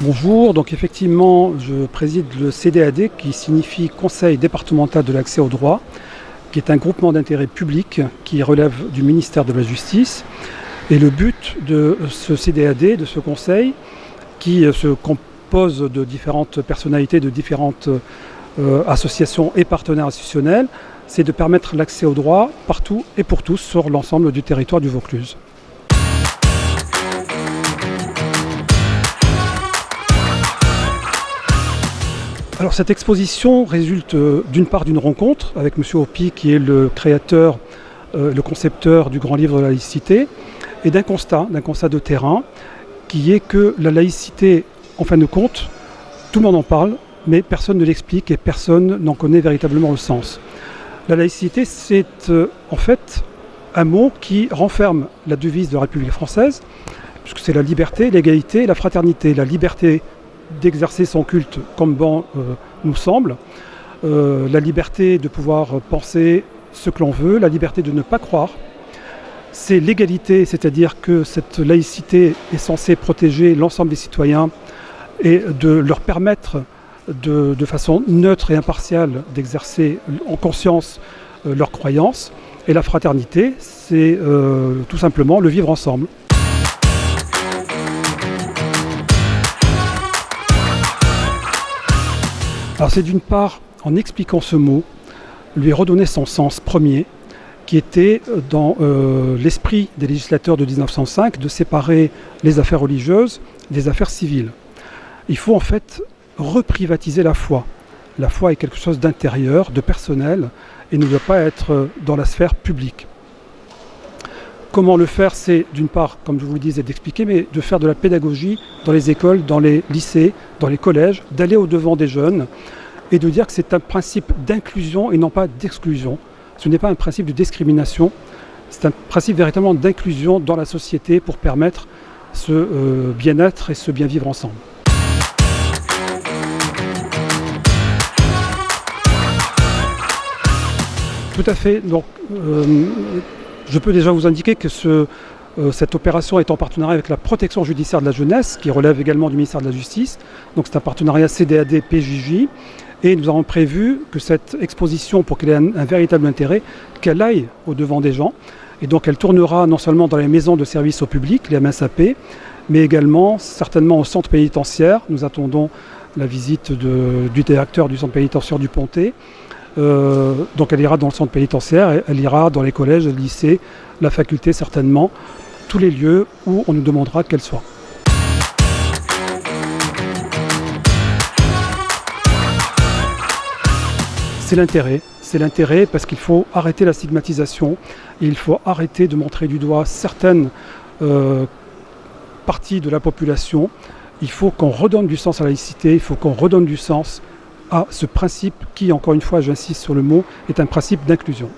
Bonjour, donc effectivement je préside le CDAD qui signifie Conseil départemental de l'accès au droit, qui est un groupement d'intérêt public qui relève du ministère de la Justice. Et le but de ce CDAD, de ce conseil, qui se compose de différentes personnalités, de différentes associations et partenaires institutionnels, c'est de permettre l'accès au droit partout et pour tous sur l'ensemble du territoire du Vaucluse. Alors cette exposition résulte d'une part d'une rencontre avec M. Hopi, qui est le créateur, le concepteur du grand livre de la laïcité, et d'un constat de terrain, qui est que la laïcité, en fin de compte, tout le monde en parle, mais personne ne l'explique et personne n'en connaît véritablement le sens. La laïcité, c'est en fait un mot qui renferme la devise de la République française, puisque c'est la liberté, l'égalité et la fraternité. La liberté d'exercer son culte comme bon nous semble, la liberté de pouvoir penser ce que l'on veut, la liberté de ne pas croire. C'est l'égalité, c'est-à-dire que cette laïcité est censée protéger l'ensemble des citoyens et de leur permettre de façon neutre et impartiale d'exercer en conscience leurs croyances. Et la fraternité, c'est tout simplement le vivre ensemble. Alors c'est d'une part, en expliquant ce mot, lui redonner son sens premier, qui était dans l'esprit des législateurs de 1905 de séparer les affaires religieuses des affaires civiles. Il faut en fait reprivatiser la foi. La foi est quelque chose d'intérieur, de personnel, et ne doit pas être dans la sphère publique. Comment le faire? C'est d'une part, comme je vous le disais, d'expliquer, mais de faire de la pédagogie dans les écoles, dans les lycées, dans les collèges, d'aller au-devant des jeunes et de dire que c'est un principe d'inclusion et non pas d'exclusion. Ce n'est pas un principe de discrimination, c'est un principe véritablement d'inclusion dans la société pour permettre ce bien-être et ce bien-vivre ensemble. Tout à fait. Donc, je peux déjà vous indiquer que cette opération est en partenariat avec la protection judiciaire de la jeunesse, qui relève également du ministère de la Justice. Donc c'est un partenariat CDAD-PJJ. Et nous avons prévu que cette exposition, pour qu'elle ait un véritable intérêt, qu'elle aille au-devant des gens. Et donc elle tournera non seulement dans les maisons de service au public, les MSAP, mais également certainement au centre pénitentiaire. Nous attendons la visite du directeur du centre pénitentiaire du Pontet. Donc elle ira dans le centre pénitentiaire, elle ira dans les collèges, les lycées, la faculté certainement, tous les lieux où on nous demandera qu'elle soit. C'est l'intérêt parce qu'il faut arrêter la stigmatisation, et il faut arrêter de montrer du doigt certaines parties de la population. Il faut qu'on redonne du sens à la laïcité, il faut qu'on redonne du sens à ce principe qui, encore une fois, j'insiste sur le mot, est un principe d'inclusion.